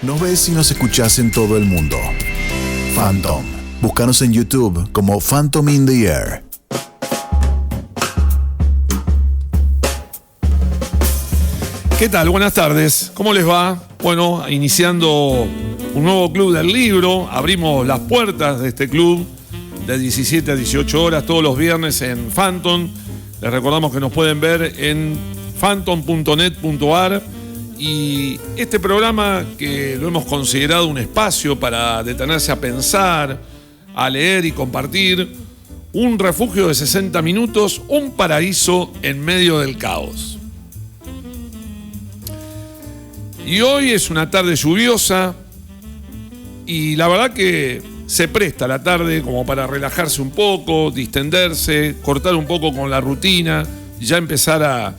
Nos ves y nos escuchás en todo el mundo. Phantom. Búscanos en YouTube como Phantom in the Air. ¿Qué tal? Buenas tardes. ¿Cómo les va? Bueno, iniciando un nuevo club del libro. Abrimos las puertas de este club de 17 a 18 horas todos los viernes en Phantom. Les recordamos que nos pueden ver en phantom.net.ar. Y este programa, que lo hemos considerado un espacio para detenerse a pensar, a leer y compartir, un refugio de 60 minutos, un paraíso en medio del caos. Y hoy es una tarde lluviosa y la verdad que se presta la tarde como para relajarse un poco, distenderse, cortar un poco con la rutina y ya empezar a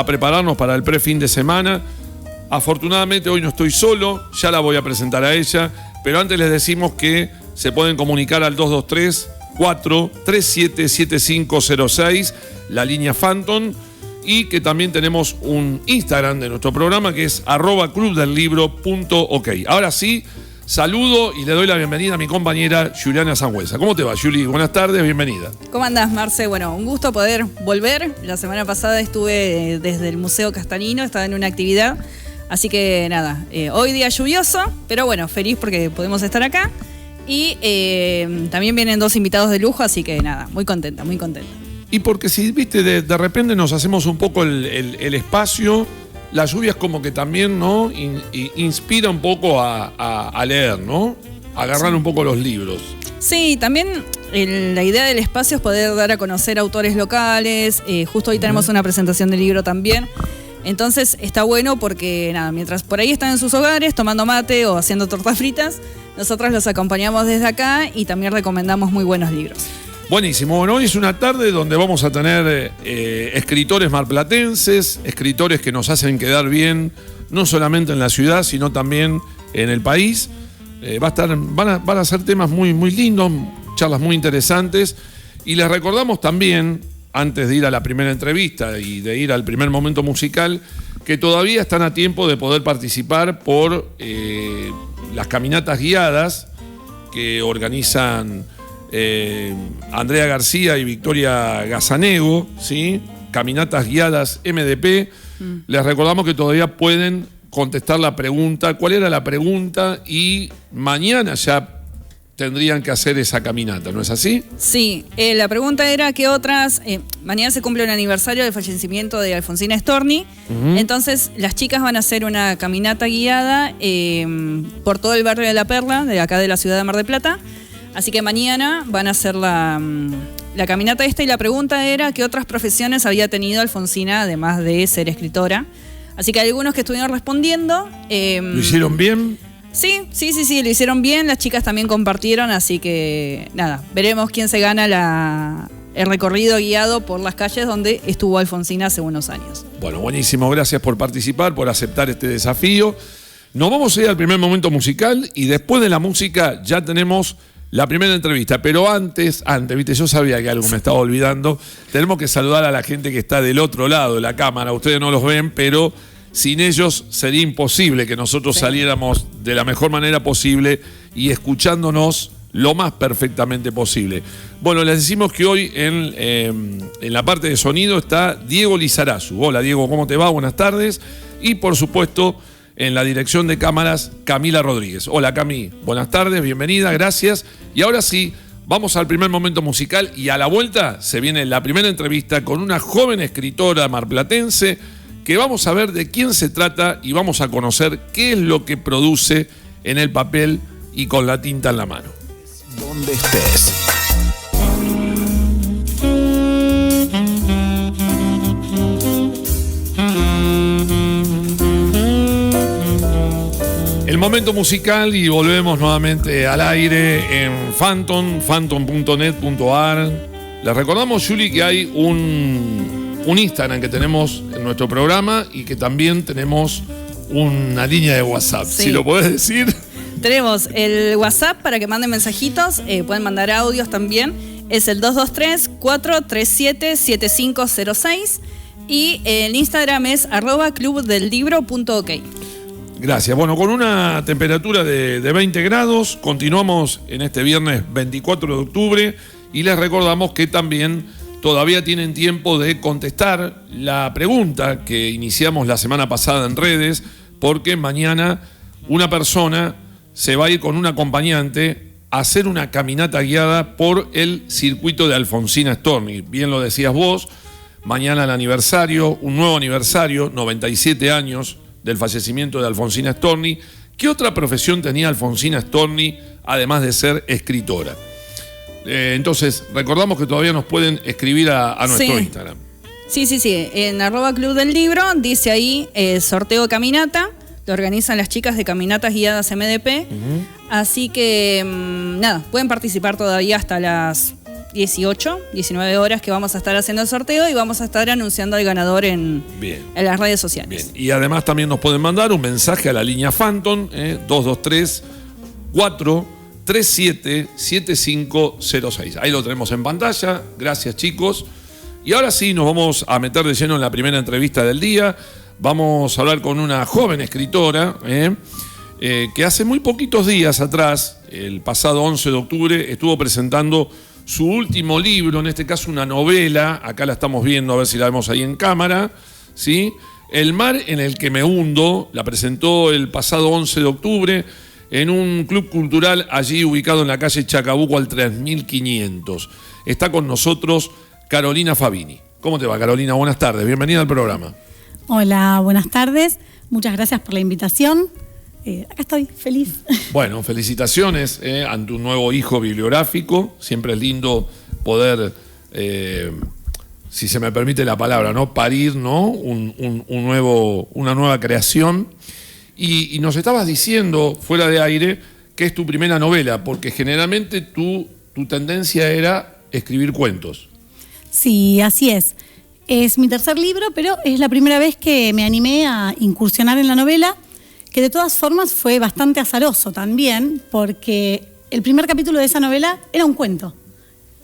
prepararnos para el pre-fin de semana. Afortunadamente hoy no estoy solo, ya la voy a presentar a ella, pero antes les decimos que se pueden comunicar al 223-437-7506, la línea Phantom, y que también tenemos un Instagram de nuestro programa que es @clubdellibro.ok. Ahora sí, saludo y le doy la bienvenida a mi compañera Juliana Sangüesa. ¿Cómo te va, Juli? Buenas tardes, bienvenida. ¿Cómo andás, Marce? Bueno, un gusto poder volver. La semana pasada estuve desde el Museo Castanino, estaba en una actividad. Así que nada, hoy día lluvioso, pero bueno, feliz porque podemos estar acá. Y también vienen dos invitados de lujo, así que nada, muy contenta, muy contenta. Y porque si, viste, de repente nos hacemos un poco el espacio, la lluvia es como que también, ¿no? Inspira un poco a leer, ¿no? A agarrar un poco los libros. Sí, también la idea del espacio es poder dar a conocer autores locales. Justo hoy tenemos una presentación del libro también. Entonces está bueno porque nada, mientras por ahí están en sus hogares tomando mate o haciendo tortas fritas, nosotros los acompañamos desde acá y también recomendamos muy buenos libros. Buenísimo. Bueno, hoy es una tarde donde vamos a tener escritores marplatenses, escritores que nos hacen quedar bien, no solamente en la ciudad, sino también en el país. Van a ser temas muy, muy lindos, charlas muy interesantes. Y les recordamos también, antes de ir a la primera entrevista y de ir al primer momento musical, que todavía están a tiempo de poder participar por las caminatas guiadas que organizan Andrea García y Victoria Gazanego, ¿sí? Caminatas guiadas MDP. Les recordamos que todavía pueden contestar la pregunta. ¿Cuál era la pregunta? Y mañana ya tendrían que hacer esa caminata, ¿no es así? Sí, la pregunta era qué otras... mañana se cumple un aniversario del fallecimiento de Alfonsina Storni, entonces las chicas van a hacer una caminata guiada por todo el barrio de La Perla, de acá de la ciudad de Mar del Plata, así que mañana van a hacer la caminata esta y la pregunta era qué otras profesiones había tenido Alfonsina, además de ser escritora. Así que hay algunos que estuvieron respondiendo. ¿Lo hicieron bien? Sí, lo hicieron bien, las chicas también compartieron, así que nada, veremos quién se gana el recorrido guiado por las calles donde estuvo Alfonsina hace unos años. Bueno, buenísimo, gracias por participar, por aceptar este desafío. Nos vamos a ir al primer momento musical y después de la música ya tenemos la primera entrevista, pero antes, viste, yo sabía que algo me estaba olvidando, tenemos que saludar a la gente que está del otro lado de la cámara, ustedes no los ven, pero sin ellos sería imposible que nosotros saliéramos de la mejor manera posible y escuchándonos lo más perfectamente posible. Bueno, les decimos que hoy en la parte de sonido está Diego Lizarazu. Hola Diego, ¿cómo te va? Buenas tardes. Y por supuesto, en la dirección de cámaras, Camila Rodríguez. Hola Cami, buenas tardes, bienvenida, gracias. Y ahora sí, vamos al primer momento musical y a la vuelta se viene la primera entrevista con una joven escritora marplatense que vamos a ver de quién se trata y vamos a conocer qué es lo que produce en el papel y con la tinta en la mano. Donde estés. El momento musical y volvemos nuevamente al aire en phantom.net.ar. Les recordamos, Juli, que hay un Instagram que tenemos en nuestro programa y que también tenemos una línea de WhatsApp. Sí. Si lo podés decir. Tenemos el WhatsApp para que manden mensajitos, pueden mandar audios también. Es el 223-437-7506 y el Instagram es @clubdellibro.ok. Gracias. Bueno, con una temperatura de 20 grados, continuamos en este viernes 24 de octubre y les recordamos que también todavía tienen tiempo de contestar la pregunta que iniciamos la semana pasada en redes, porque mañana una persona se va a ir con un acompañante a hacer una caminata guiada por el circuito de Alfonsina Storni. Bien lo decías vos, mañana el aniversario, un nuevo aniversario, 97 años del fallecimiento de Alfonsina Storni. ¿Qué otra profesión tenía Alfonsina Storni además de ser escritora? Entonces, recordamos que todavía nos pueden escribir a nuestro Instagram. Sí. En @Club del Libro dice ahí sorteo caminata. Lo organizan las chicas de Caminatas Guiadas MDP. Así que, nada, pueden participar todavía hasta las 19 horas que vamos a estar haciendo el sorteo y vamos a estar anunciando al ganador en las redes sociales. Bien. Y además también nos pueden mandar un mensaje a la línea Phantom, 223-437-7506. Ahí lo tenemos en pantalla. Gracias, chicos. Y ahora sí nos vamos a meter de lleno en la primera entrevista del día. Vamos a hablar con una joven escritora que hace muy poquitos días atrás, el pasado 11 de octubre, estuvo presentando su último libro, en este caso una novela. Acá la estamos viendo, a ver si la vemos ahí en cámara, ¿sí? El mar en el que me hundo. La presentó el pasado 11 de octubre en un club cultural allí ubicado en la calle Chacabuco al 3500. Está con nosotros Carolina Fabini. ¿Cómo te va, Carolina? Buenas tardes, bienvenida al programa. Hola, buenas tardes. Muchas gracias por la invitación. Acá estoy, feliz. Bueno, felicitaciones ante un nuevo hijo bibliográfico. Siempre es lindo poder, si se me permite la palabra, ¿no? Parir, ¿no? Una nueva creación. Y nos estabas diciendo, fuera de aire, que es tu primera novela, porque generalmente tu tendencia era escribir cuentos. Sí, así es. Es mi tercer libro, pero es la primera vez que me animé a incursionar en la novela, que de todas formas fue bastante azaroso también, porque el primer capítulo de esa novela era un cuento.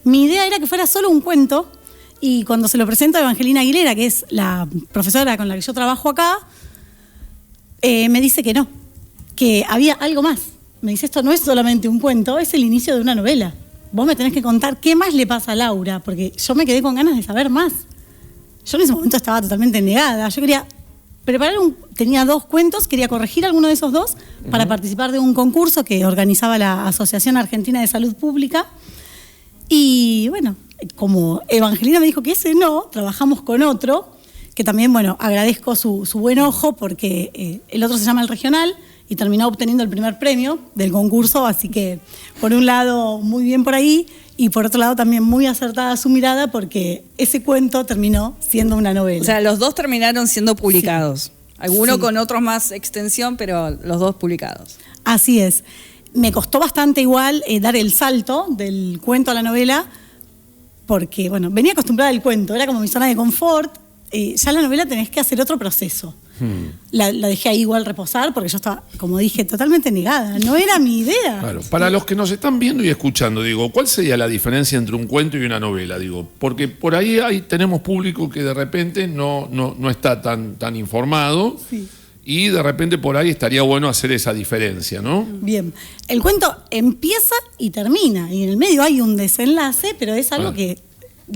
Mi idea era que fuera solo un cuento, y cuando se lo presento a Evangelina Aguilera, que es la profesora con la que yo trabajo acá, me dice que no, que había algo más. Me dice, esto no es solamente un cuento, es el inicio de una novela. Vos me tenés que contar qué más le pasa a Laura, porque yo me quedé con ganas de saber más. Yo en ese momento estaba totalmente negada. Yo quería preparar tenía 2 cuentos, quería corregir alguno de esos 2 para participar de un concurso que organizaba la Asociación Argentina de Salud Pública. Y bueno, como Evangelina me dijo que ese no, trabajamos con otro, que también, bueno, agradezco su buen ojo, porque el otro se llama El Regional y terminó obteniendo el primer premio del concurso, así que por un lado muy bien por ahí, y por otro lado también muy acertada su mirada, porque ese cuento terminó siendo una novela. O sea, los 2 terminaron siendo publicados. Sí. Alguno con otros más extensión, pero los 2 publicados. Así es. Me costó bastante igual dar el salto del cuento a la novela, porque, bueno, venía acostumbrada al cuento, era como mi zona de confort. Ya la novela tenés que hacer otro proceso. La dejé ahí igual reposar, porque yo estaba, como dije, totalmente negada. No era mi idea. Claro. Para los que nos están viendo y escuchando, digo, ¿cuál sería la diferencia entre un cuento y una novela? Digo, porque por ahí tenemos público que de repente no está tan informado. Sí. Y de repente por ahí estaría bueno hacer esa diferencia, ¿no? Bien. El cuento empieza y termina. Y en el medio hay un desenlace, pero es algo que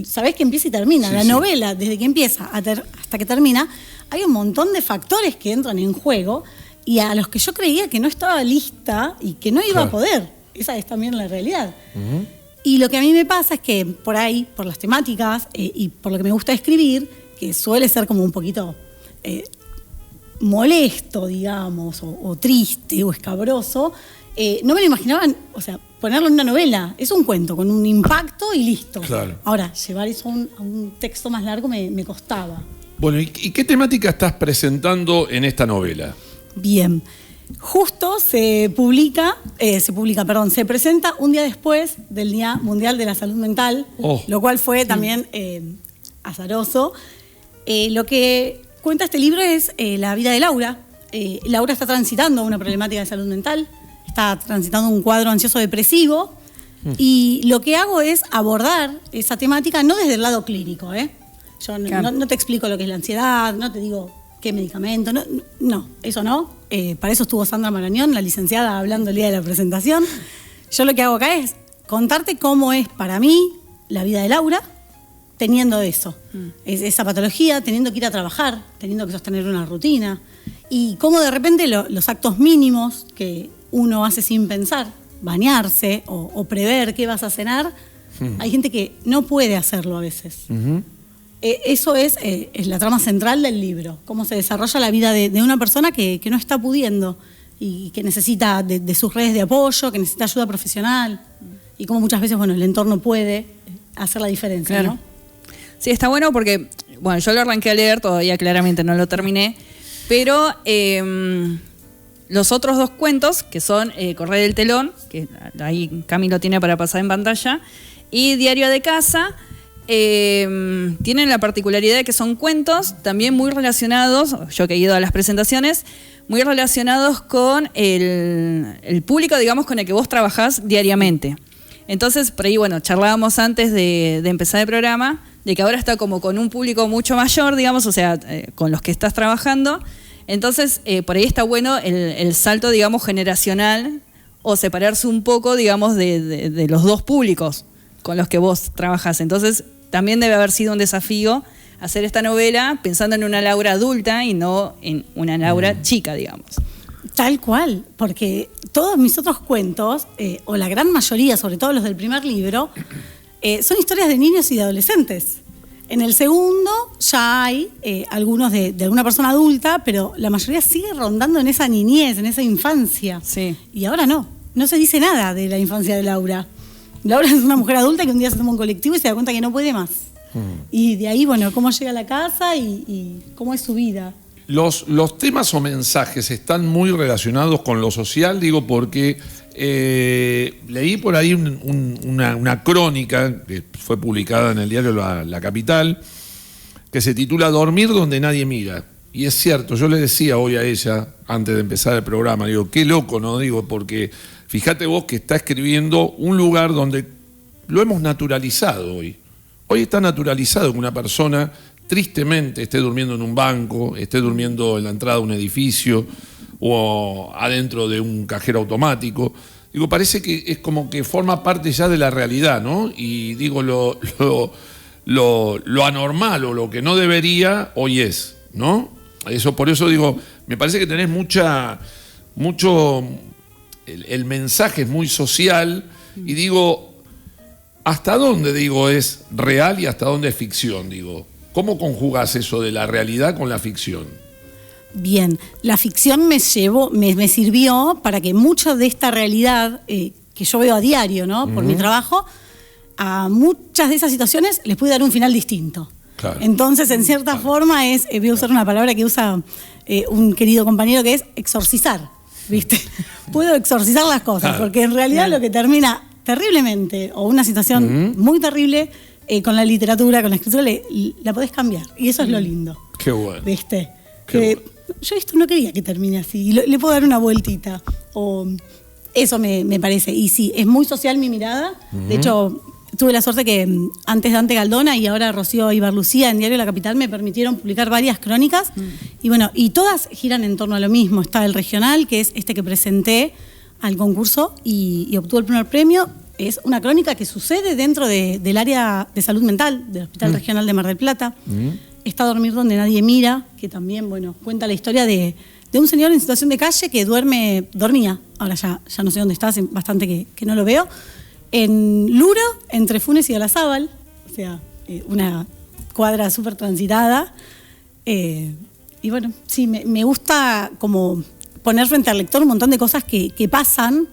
sabés que empieza y termina. Sí, la novela, desde que empieza hasta que termina, hay un montón de factores que entran en juego y a los que yo creía que no estaba lista y que no iba a poder. Esa es también la realidad. Y lo que a mí me pasa es que por ahí, por las temáticas y por lo que me gusta escribir, que suele ser como un poquito molesto, digamos, o triste o escabroso, no me lo imaginaban, o sea, ponerlo en una novela. Es un cuento con un impacto y listo. Claro. Ahora, llevar eso a un texto más largo me costaba. Bueno, ¿y qué temática estás presentando en esta novela? Bien. Justo se presenta un día después del Día Mundial de la Salud Mental, lo cual fue también azaroso. Lo que cuenta este libro es la vida de Laura. Laura está transitando una problemática de salud mental, está transitando un cuadro ansioso depresivo, y lo que hago es abordar esa temática no desde el lado clínico, Yo no te explico lo que es la ansiedad, no te digo qué medicamento, no, eso no. Para eso estuvo Sandra Marañón, la licenciada, hablando el día de la presentación. Yo lo que hago acá es contarte cómo es para mí la vida de Laura, teniendo eso, esa patología, teniendo que ir a trabajar, teniendo que sostener una rutina, y cómo de repente los actos mínimos que uno hace sin pensar, bañarse o prever qué vas a cenar, hay gente que no puede hacerlo a veces. Eso es la trama central del libro, cómo se desarrolla la vida de una persona que no está pudiendo y que necesita de sus redes de apoyo, que necesita ayuda profesional, y cómo muchas veces el entorno puede hacer la diferencia, claro, ¿no? Sí, está bueno porque, yo lo arranqué a leer, todavía claramente no lo terminé, pero los otros 2 cuentos, que son Correr el telón, que ahí Cami lo tiene para pasar en pantalla, y Diario de casa, tienen la particularidad de que son cuentos también muy relacionados, yo que he ido a las presentaciones, muy relacionados con el público, digamos, con el que vos trabajás diariamente. Entonces, por ahí, charlábamos antes de empezar el programa, de que ahora está como con un público mucho mayor, digamos, o sea, con los que estás trabajando. Entonces, por ahí está bueno el salto, digamos, generacional, o separarse un poco, digamos, de los 2 públicos con los que vos trabajás. Entonces, también debe haber sido un desafío hacer esta novela pensando en una Laura adulta y no en una Laura chica, digamos. Tal cual, porque todos mis otros cuentos, o la gran mayoría, sobre todo los del primer libro, son historias de niños y de adolescentes. En el segundo ya hay algunos de alguna persona adulta, pero la mayoría sigue rondando en esa niñez, en esa infancia. Sí. Y ahora no se dice nada de la infancia de Laura. Laura es una mujer adulta que un día se toma un colectivo y se da cuenta que no puede más. Y de ahí, cómo llega a la casa y cómo es su vida. Los temas o mensajes están muy relacionados con lo social, digo, porque leí por ahí una crónica que fue publicada en el diario La Capital, que se titula Dormir donde nadie mira. Y es cierto, yo le decía hoy a ella, antes de empezar el programa, digo, qué loco, ¿no? Digo, porque fíjate vos que está escribiendo un lugar donde lo hemos naturalizado hoy. Hoy está naturalizado que una persona tristemente esté durmiendo en un banco, esté durmiendo en la entrada de un edificio o adentro de un cajero automático. Digo, parece que es como que forma parte ya de la realidad, ¿no? Y digo, lo anormal o lo que no debería, hoy es, ¿no? Por eso digo, me parece que tenés el mensaje es muy social y digo, ¿hasta dónde, es real y hasta dónde es ficción, ¿Cómo conjugás eso de la realidad con la ficción? Bien, la ficción me sirvió para que mucho de esta realidad que yo veo a diario, ¿no? Por mi trabajo, a muchas de esas situaciones les pude dar un final distinto. Claro. Entonces, en cierta forma, voy a usar una palabra que usa un querido compañero, que es exorcizar, ¿viste? Puedo exorcizar las cosas, porque en realidad lo que termina terriblemente, o una situación muy terrible, con la literatura, con la escritura, la podés cambiar. Y eso es lo lindo. Qué bueno. ¿Viste? Bueno. Yo esto no quería que termine así. Y le puedo dar una vueltita. Eso me parece. Y sí, es muy social mi mirada. De hecho, tuve la suerte que antes Dante Galdona y ahora Rocío Ibarlucía en Diario La Capital me permitieron publicar varias crónicas. Y todas giran en torno a lo mismo. Está el regional, que es este que presenté al concurso y obtuvo el primer premio. Es una crónica que sucede dentro del área de salud mental del Hospital Regional de Mar del Plata. Está Dormir donde nadie mira, que también, cuenta la historia de un señor en situación de calle que dormía, ahora ya no sé dónde está, hace bastante que no lo veo, en Luro, entre Funes y Olazábal, o sea, una cuadra súper transitada. Sí, me gusta como poner frente al lector un montón de cosas que pasan,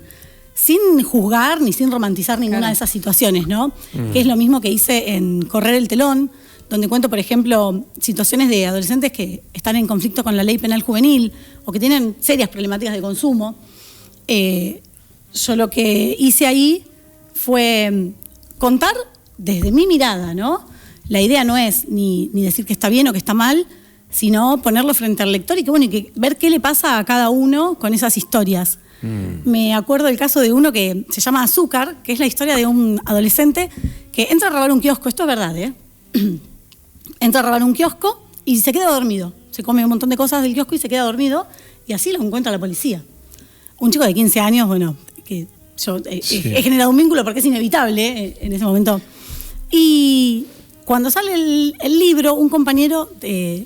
sin juzgar ni sin romantizar ninguna de esas situaciones, ¿no? Que es lo mismo que hice en Correr el telón, donde cuento, por ejemplo, situaciones de adolescentes que están en conflicto con la ley penal juvenil o que tienen serias problemáticas de consumo. Yo lo que hice ahí fue contar desde mi mirada, ¿no? La idea no es ni decir que está bien o que está mal, sino ponerlo frente al lector y que ver qué le pasa a cada uno con esas historias. Me acuerdo del caso de uno que se llama Azúcar, que es la historia de un adolescente que entra a robar un kiosco. Esto es verdad, Entra a robar un kiosco y se queda dormido. Se come un montón de cosas del kiosco y se queda dormido. y así lo encuentra la policía. Un chico de 15 años, bueno, que yo he generado un vínculo porque es inevitable en ese momento. Y cuando sale el libro, un compañero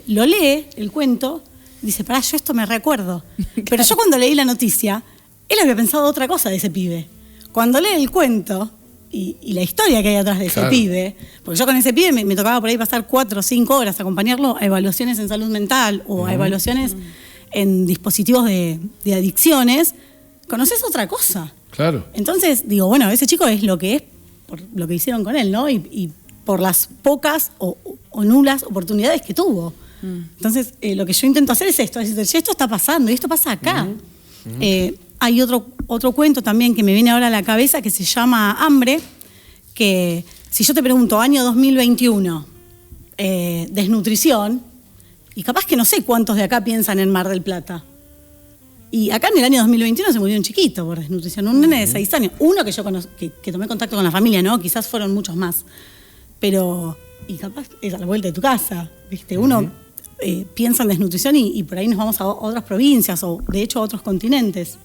lo lee, el cuento, dice, pará, yo esto me recuerdo. Pero yo cuando leí la noticia, él había pensado otra cosa de ese pibe. Cuando lee el cuento y la historia que hay atrás de ese pibe, porque yo con ese pibe me tocaba por ahí pasar 4 o 5 horas, acompañarlo a evaluaciones en salud mental o a evaluaciones en dispositivos de adicciones, conoces otra cosa. Claro. Entonces, digo, bueno, ese chico es lo que es por lo que hicieron con él, ¿no? Y por las pocas o nulas oportunidades que tuvo. Entonces, lo que yo intento hacer es esto, es decir, esto está pasando y esto pasa acá. Hay otro cuento también que me viene ahora a la cabeza que se llama Hambre, que si yo te pregunto, año 2021, desnutrición, y capaz que no sé cuántos de acá piensan en Mar del Plata. Y acá en el año 2021 se murió un chiquito por desnutrición, un nene de 6 años. Uno que yo que tomé contacto con la familia, ¿no? Quizás fueron muchos más. Pero, y capaz es a la vuelta de tu casa, ¿viste? Uno piensa en desnutrición y por ahí nos vamos a otras provincias o de hecho a otros continentes.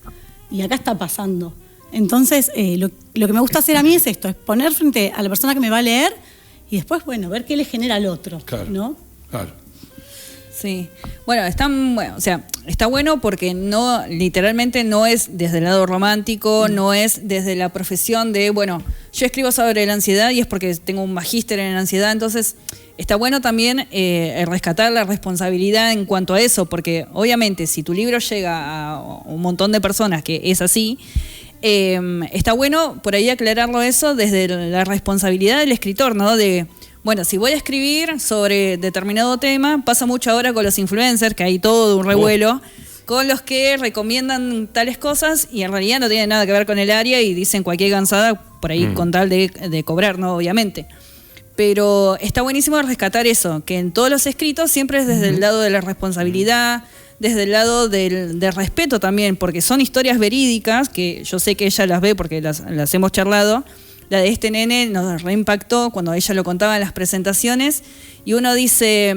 Y acá está pasando. Entonces, lo que me gusta hacer a mí es esto, es poner frente a la persona que me va a leer y después, bueno, ver qué le genera al otro, claro, ¿no? Claro. Sí. Bueno, está bueno porque no, literalmente no es desde el lado romántico, no es desde la profesión de, bueno, yo escribo sobre la ansiedad y es porque tengo un magíster en ansiedad, entonces está bueno también rescatar la responsabilidad en cuanto a eso, porque obviamente si tu libro llega a un montón de personas que es así, está bueno por ahí aclararlo eso desde la responsabilidad del escritor, ¿no? De, bueno, si voy a escribir sobre determinado tema, pasa mucho ahora con los influencers, que hay todo un revuelo, con los que recomiendan tales cosas y en realidad no tienen nada que ver con el área y dicen cualquier cansada por ahí con tal de cobrar, ¿no? Obviamente. Pero está buenísimo rescatar eso, que en todos los escritos siempre es desde el lado de la responsabilidad, desde el lado del respeto también, porque son historias verídicas, que yo sé que ella las ve porque las hemos charlado. La de este nene nos reimpactó cuando ella lo contaba en las presentaciones y uno dice,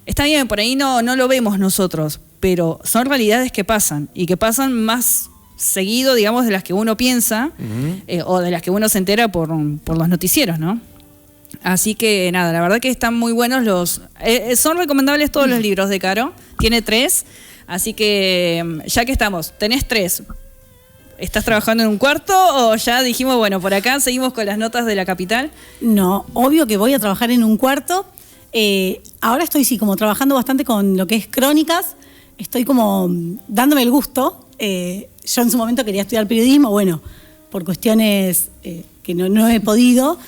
está bien, por ahí no lo vemos nosotros, pero son realidades que pasan y que pasan más seguido, digamos, de las que uno piensa o de las que uno se entera por los noticieros, ¿no? Así que nada, la verdad que están muy buenos son recomendables todos los libros de Caro, tiene 3, así que ya que estamos, tenés 3. ¿Estás trabajando en un cuarto o ya dijimos, bueno, por acá seguimos con las notas de la capital? No, obvio que voy a trabajar en un cuarto. Ahora estoy como trabajando bastante con lo que es crónicas. Estoy como dándome el gusto. Yo en su momento quería estudiar periodismo, bueno, por cuestiones que no he podido,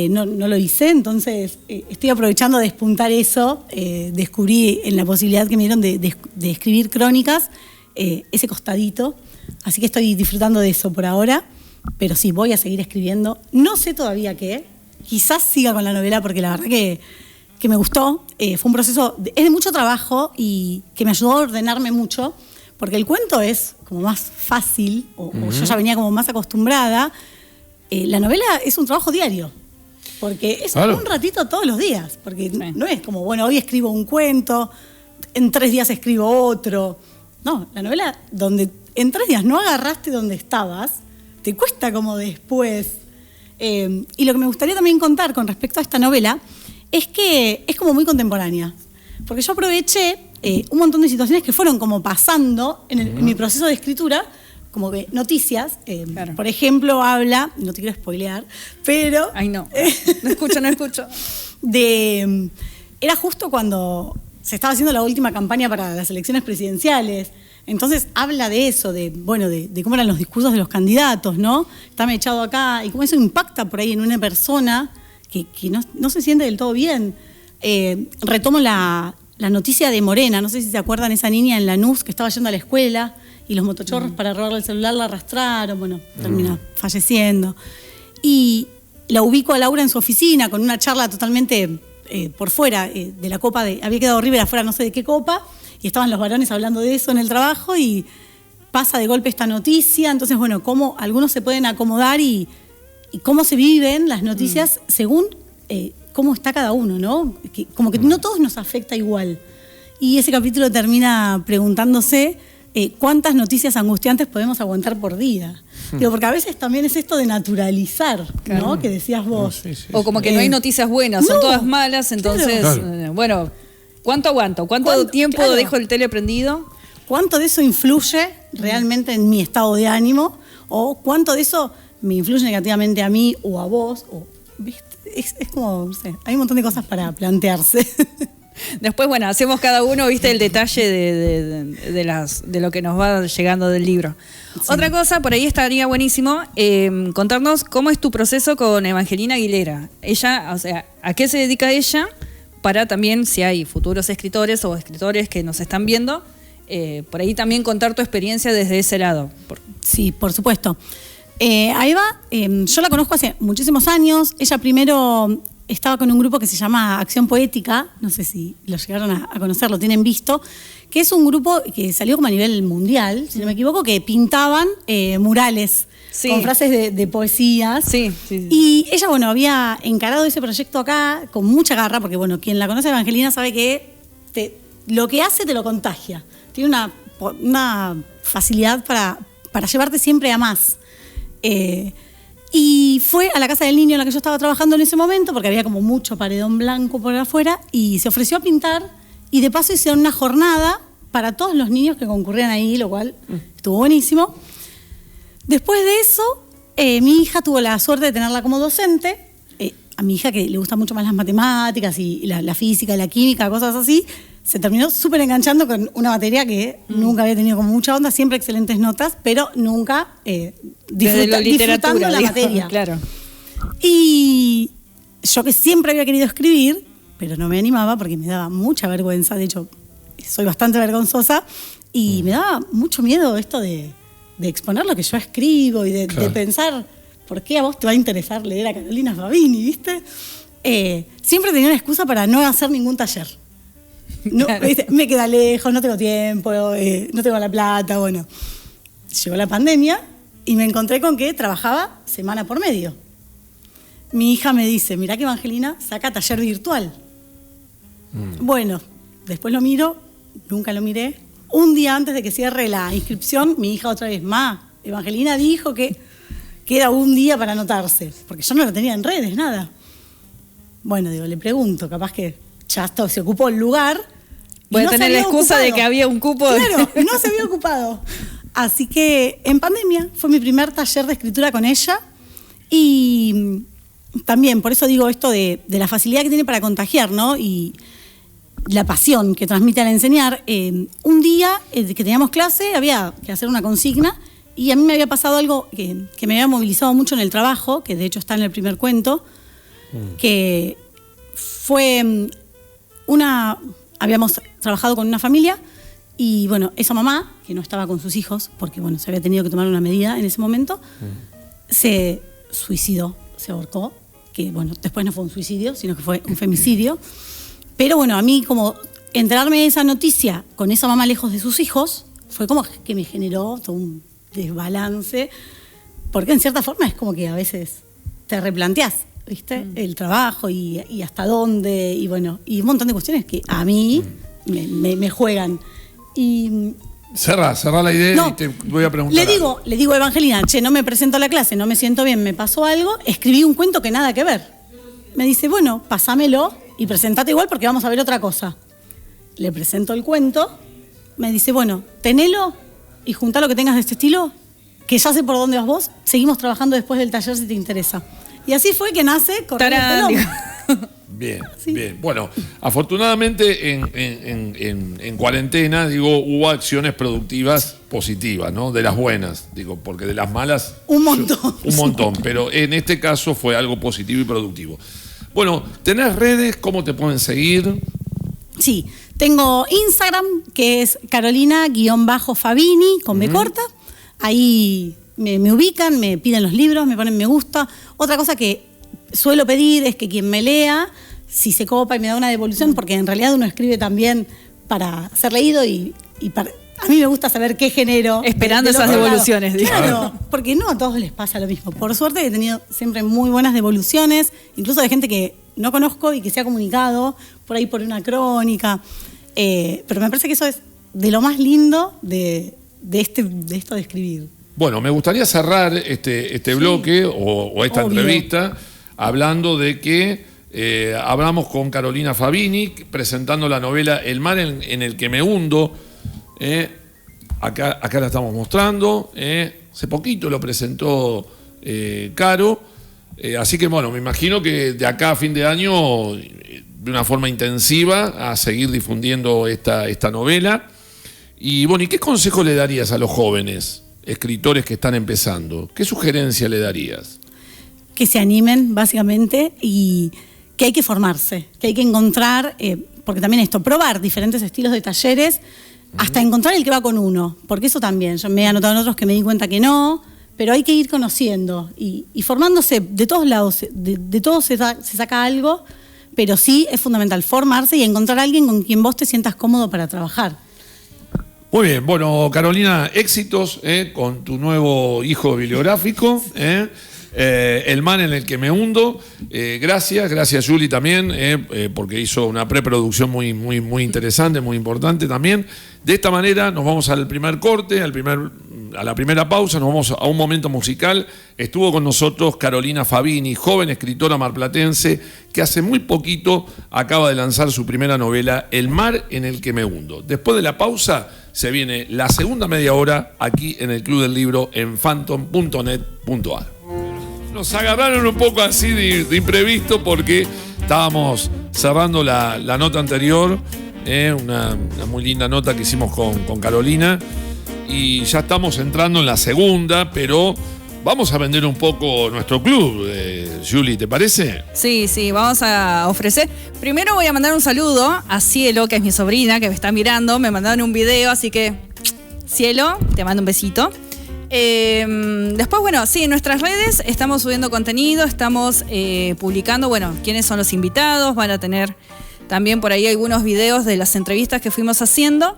no lo hice. Entonces estoy aprovechando de despuntar eso. Descubrí en la posibilidad que me dieron de escribir crónicas, ese costadito. Así que estoy disfrutando de eso por ahora, pero sí, voy a seguir escribiendo. No sé todavía qué, quizás siga con la novela porque la verdad que me gustó. Fue un proceso, es de mucho trabajo y que me ayudó a ordenarme mucho, porque el cuento es como más fácil, o yo ya venía como más acostumbrada. La novela es un trabajo diario, porque es un ratito todos los días, porque no es como, bueno, hoy escribo un cuento, en 3 días escribo otro. No, la novela donde en 3 días no agarraste donde estabas, te cuesta como después. Y lo que me gustaría también contar con respecto a esta novela es que es como muy contemporánea. Porque yo aproveché un montón de situaciones que fueron como pasando en mi proceso de escritura, como que noticias. Claro. Por ejemplo, habla, no te quiero spoilear, pero... Ay, no escucho. Era justo cuando se estaba haciendo la última campaña para las elecciones presidenciales. Entonces habla de eso, de cómo eran los discursos de los candidatos, ¿no? Está echado acá, y cómo eso impacta por ahí en una persona que no se siente del todo bien. Retomo la noticia de Morena, no sé si se acuerdan, esa niña en Lanús que estaba yendo a la escuela y los motochorros para robarle el celular la arrastraron, bueno, terminó falleciendo. Y la ubico a Laura en su oficina con una charla totalmente por fuera de la copa, había quedado River afuera no sé de qué copa, y estaban los varones hablando de eso en el trabajo y pasa de golpe esta noticia. Entonces, bueno, cómo algunos se pueden acomodar y cómo se viven las noticias según cómo está cada uno, ¿no? Como que no todos nos afecta igual. Y ese capítulo termina preguntándose cuántas noticias angustiantes podemos aguantar por día. Digo, porque a veces también es esto de naturalizar, ¿no? Que decías vos. Sí, sí, O como que no hay noticias buenas, son todas malas, entonces, Claro. bueno, ¿cuánto aguanto? ¿Cuánto tiempo claro. dejo el tele prendido? ¿Cuánto de eso influye realmente en mi estado de ánimo? ¿O cuánto de eso me influye negativamente a mí o a vos? O, ¿viste? Es como, no sé, hay un montón de cosas para plantearse. Después, bueno, hacemos cada uno, viste, el detalle de lo que nos va llegando del libro. Sí. Otra cosa, por ahí estaría buenísimo contarnos cómo es tu proceso con Evangelina Aguilera. Ella, o sea, ¿a qué se dedica ella? Para también, si hay futuros escritores o escritores que nos están viendo, por ahí también contar tu experiencia desde ese lado. Sí, por supuesto. Ahí va, yo la conozco hace muchísimos años. Ella primero estaba con un grupo que se llama Acción Poética, no sé si lo llegaron a conocer, lo tienen visto, que es un grupo que salió como a nivel mundial, si no me equivoco, que pintaban murales con frases de poesías. Sí. Y ella, bueno, había encarado ese proyecto acá con mucha garra, porque, bueno, quien la conoce a Evangelina sabe que lo que hace te lo contagia. Tiene una facilidad para llevarte siempre a más. Y fue a la casa del niño en la que yo estaba trabajando en ese momento, porque había como mucho paredón blanco por afuera, y se ofreció a pintar, y de paso hicieron una jornada para todos los niños que concurrían ahí, lo cual estuvo buenísimo. Después de eso, mi hija tuvo la suerte de tenerla como docente. A mi hija, que le gustan mucho más las matemáticas y la física, la química, cosas así, se terminó súper enganchando con una materia que nunca había tenido como mucha onda, siempre excelentes notas, pero nunca disfrutando la materia. Claro. Y yo que siempre había querido escribir, pero no me animaba porque me daba mucha vergüenza, de hecho soy bastante vergonzosa, y me daba mucho miedo esto de exponer lo que yo escribo y de pensar, ¿por qué a vos te va a interesar leer a Carolina Fabini, viste? Siempre tenía una excusa para no hacer ningún taller. No, me queda lejos, no tengo tiempo, no tengo la plata, bueno. Llegó la pandemia y me encontré con que trabajaba semana por medio. Mi hija me dice, mirá que Evangelina saca taller virtual. Bueno, después lo miro, nunca lo miré. Un día antes de que cierre la inscripción, mi hija otra vez, Evangelina dijo que queda un día para anotarse, porque yo no lo tenía en redes, nada. Bueno, digo, le pregunto, capaz que ya se ocupó el lugar. Voy a tener la excusa de que había un cupo. Claro, no se había ocupado. Así que en pandemia fue mi primer taller de escritura con ella, y también por eso digo esto de la facilidad que tiene para contagiar, ¿no? Y la pasión que transmite al enseñar. Un día que teníamos clase había que hacer una consigna, y a mí me había pasado algo que me había movilizado mucho en el trabajo, que de hecho está en el primer cuento, que fue habíamos trabajado con una familia, y bueno, esa mamá, que no estaba con sus hijos, porque bueno, se había tenido que tomar una medida en ese momento, se suicidó, se ahorcó, que bueno, después no fue un suicidio, sino que fue un femicidio. Pero bueno, a mí como enterarme de esa noticia con esa mamá lejos de sus hijos, fue como que me generó todo un desbalance, porque en cierta forma es como que a veces te replanteás, ¿viste? El trabajo y hasta dónde, y bueno, y un montón de cuestiones que a mí me juegan. Y cerrá la idea y te voy a preguntar. Le digo a Evangelina, no me presento a la clase, no me siento bien, me pasó algo, escribí un cuento que nada que ver. Me dice, bueno, pasámelo y presentate igual porque vamos a ver otra cosa. Le presento el cuento, me dice, bueno, tenelo y juntá lo que tengas de este estilo, que ya sé por dónde vas vos, seguimos trabajando después del taller si te interesa. Y así fue que nace Corriendo el Telón. Bien, bien. Bueno, afortunadamente en cuarentena, hubo acciones productivas positivas, ¿no? De las buenas, porque de las malas... Un montón. Un montón, pero en este caso fue algo positivo y productivo. Bueno, ¿tenés redes? ¿Cómo te pueden seguir? Sí, tengo Instagram, que es Carolina_Fabini, con B corta. Ahí me ubican, me piden los libros, me ponen me gusta. Otra cosa que suelo pedir es que quien me lea, si se copa y me da una devolución, porque en realidad uno escribe también para ser leído y a mí me gusta saber qué genero. Esperando esas devoluciones. Claro, porque no a todos les pasa lo mismo. Por suerte he tenido siempre muy buenas devoluciones, incluso de gente que no conozco y que se ha comunicado por ahí por una crónica. Pero me parece que eso es de lo más lindo de de esto de escribir. Bueno, me gustaría cerrar este bloque o esta Obvio. entrevista hablando de que hablamos con Carolina Fabini presentando la novela El mar en el que me hundo. Acá la estamos mostrando. Hace poquito lo presentó Caro. Así que bueno, me imagino que de acá a fin de año, de una forma intensiva, a seguir difundiendo esta novela. Y bueno, ¿y qué consejo le darías a los jóvenes escritores que están empezando? ¿Qué sugerencia le darías? Que se animen, básicamente, y que hay que formarse, que hay que encontrar, porque también probar diferentes estilos de talleres, hasta encontrar el que va con uno, porque eso también, yo me he anotado en otros que me di cuenta que no, pero hay que ir conociendo y formándose de todos lados, de todos se saca algo, pero sí es fundamental formarse y encontrar a alguien con quien vos te sientas cómodo para trabajar. Muy bien, bueno, Carolina, éxitos con tu nuevo hijo bibliográfico, El mar en el que me hundo. Gracias Juli también, porque hizo una preproducción muy interesante, muy importante también. De esta manera nos vamos al primer corte, a la primera pausa, nos vamos a un momento musical. Estuvo con nosotros Carolina Fabini, joven escritora marplatense, que hace muy poquito acaba de lanzar su primera novela, El mar en el que me hundo. Después de la pausa se viene la segunda media hora aquí en el Club del Libro en phantom.net.ar. Nos agarraron un poco así de imprevisto porque estábamos cerrando la nota anterior, una muy linda nota que hicimos con Carolina, y ya estamos entrando en la segunda, pero vamos a vender un poco nuestro club, Juli, ¿te parece? Sí, vamos a ofrecer. Primero voy a mandar un saludo a Cielo, que es mi sobrina, que me está mirando. Me mandaron un video, así que, Cielo, te mando un besito. Después, bueno, sí, en nuestras redes estamos subiendo contenido, estamos publicando, bueno, quiénes son los invitados, van a tener también por ahí algunos videos de las entrevistas que fuimos haciendo,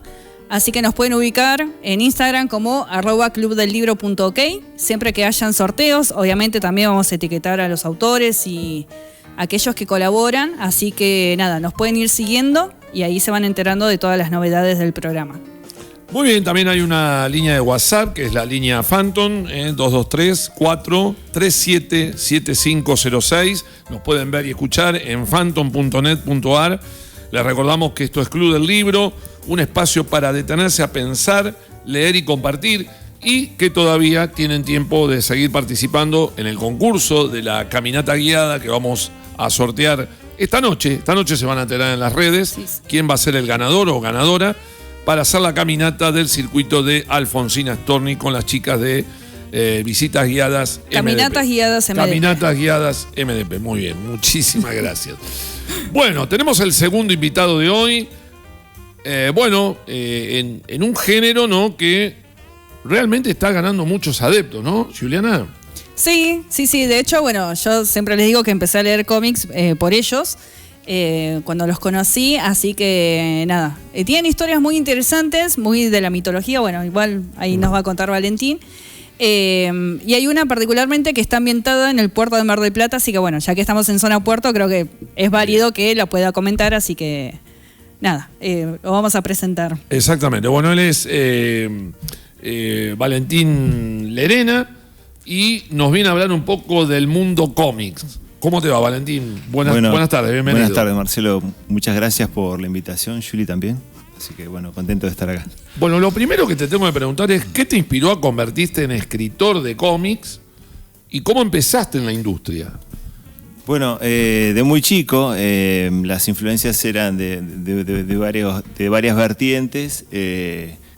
así que nos pueden ubicar en Instagram como @clubdellibro.ok. Siempre que hayan sorteos, obviamente también vamos a etiquetar a los autores y aquellos que colaboran, así que nada, nos pueden ir siguiendo y ahí se van enterando de todas las novedades del programa. Muy bien, también hay una línea de WhatsApp, que es la línea Phantom, 223-437-7506. Nos pueden ver y escuchar en phantom.net.ar. Les recordamos que esto es Club del Libro, un espacio para detenerse a pensar, leer y compartir, y que todavía tienen tiempo de seguir participando en el concurso de la caminata guiada que vamos a sortear esta noche. Esta noche se van a enterar en las redes quién va a ser el ganador o ganadora para hacer la caminata del circuito de Alfonsina Storni con las chicas de Visitas Guiadas Caminatas MDP. Guiadas MDP. Caminatas Guiadas MDP. Muy bien, muchísimas gracias. Bueno, tenemos el segundo invitado de hoy. En un género, ¿no?, que realmente está ganando muchos adeptos, ¿no, Juliana? Sí. De hecho, bueno, yo siempre les digo que empecé a leer cómics por ellos. Cuando los conocí, así que nada, tienen historias muy interesantes, muy de la mitología, bueno, igual ahí nos va a contar Valentín, y hay una particularmente que está ambientada en el puerto de Mar del Plata, así que bueno, ya que estamos en zona puerto, creo que es válido que la pueda comentar, así que nada, lo vamos a presentar. Exactamente, bueno, él es Valentín Lerena y nos viene a hablar un poco del mundo cómics. ¿Cómo te va, Valentín? Buenas tardes, bienvenido. Buenas tardes, Marcelo. Muchas gracias por la invitación, Juli también. Así que, bueno, contento de estar acá. Bueno, lo primero que te tengo que preguntar es, ¿qué te inspiró a convertirte en escritor de cómics y cómo empezaste en la industria? Bueno, de muy chico, las influencias eran de varias vertientes.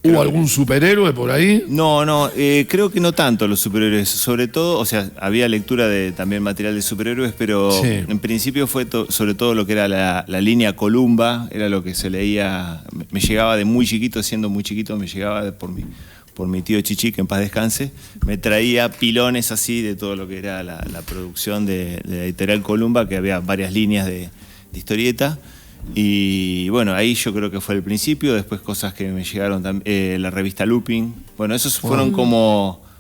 ¿Hubo algún superhéroe por ahí? No, creo que no tanto los superhéroes, sobre todo, o sea, había lectura de también material de superhéroes, pero sí, en principio fue sobre todo lo que era la línea Columba, era lo que se leía, me llegaba de muy chiquito, siendo muy chiquito, me llegaba por mi tío Chichi, que en paz descanse, me traía pilones así de todo lo que era la producción de la editorial Columba, que había varias líneas de historieta. Y bueno, ahí yo creo que fue el principio, después cosas que me llegaron también, la revista Looping. Bueno, esos fueron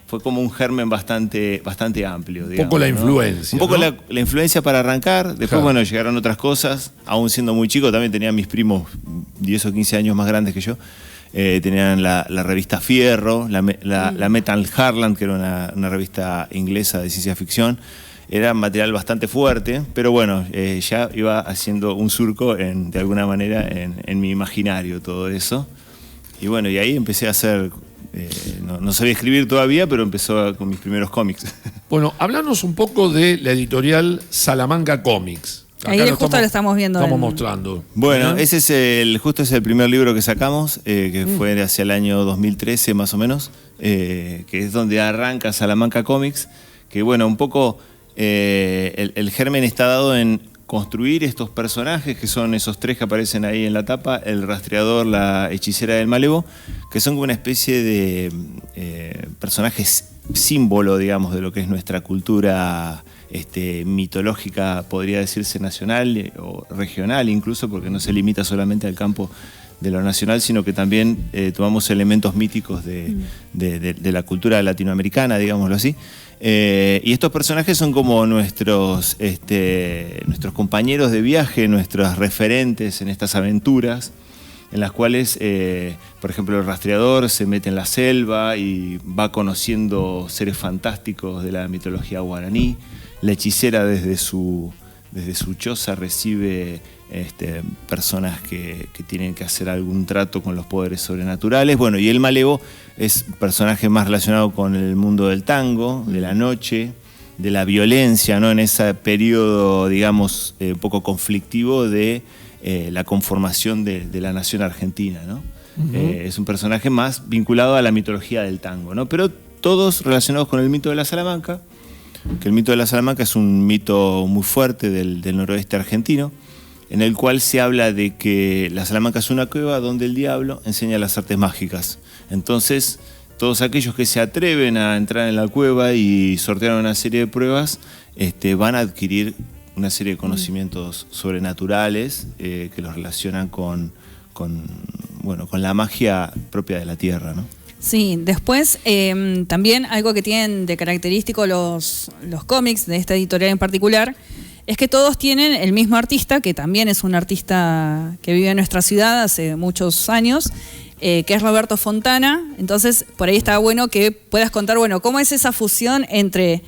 fue como un germen bastante amplio. Un poco la influencia. Un poco, ¿no? la influencia para arrancar, después claro, bueno, llegaron otras cosas, aún siendo muy chico, también tenía mis primos 10 o 15 años más grandes que yo. tenían la revista Fierro, la Metal Heartland, que era una revista inglesa de ciencia ficción. Era material bastante fuerte, pero bueno, ya iba haciendo un surco de alguna manera en mi imaginario todo eso. Y bueno, y ahí empecé a hacer, no sabía escribir todavía, pero empezó con mis primeros cómics. Bueno, háblanos un poco de la editorial Salamanca Comics. Ahí justo lo estamos viendo. Estamos mostrando. Bueno, ese es el primer libro que sacamos, que fue hacia el año 2013 más o menos, que es donde arranca Salamanca Comics, que bueno, un poco el germen está dado en construir estos personajes, que son esos 3 que aparecen ahí en la tapa, el rastreador, la hechicera del Malevo, que son como una especie de personajes símbolo, digamos, de lo que es nuestra cultura mitológica, podría decirse nacional o regional incluso, porque no se limita solamente al campo de lo nacional, sino que también tomamos elementos míticos de la cultura latinoamericana, digámoslo así. Y estos personajes son como nuestros compañeros de viaje, nuestros referentes en estas aventuras, en las cuales, por ejemplo, el rastreador se mete en la selva y va conociendo seres fantásticos de la mitología guaraní. La hechicera desde su choza recibe personas que tienen que hacer algún trato con los poderes sobrenaturales. Bueno, y el Malevo es un personaje más relacionado con el mundo del tango, de la noche, de la violencia, ¿no? En ese periodo, digamos, poco conflictivo de la conformación de la nación argentina, ¿no? Es un personaje más vinculado a la mitología del tango, ¿no? Pero todos relacionados con el mito de la Salamanca, que el mito de la Salamanca es un mito muy fuerte del noroeste argentino, en el cual se habla de que la Salamanca es una cueva donde el diablo enseña las artes mágicas. Entonces, todos aquellos que se atreven a entrar en la cueva y sortear una serie de pruebas, van a adquirir una serie de conocimientos sobrenaturales que los relacionan con la magia propia de la tierra, ¿no? Sí, después también algo que tienen de característico los cómics de esta editorial en particular es que todos tienen el mismo artista, que también es un artista que vive en nuestra ciudad hace muchos años, que es Roberto Fontana. Entonces, por ahí está bueno que puedas contar, bueno, cómo es esa fusión entre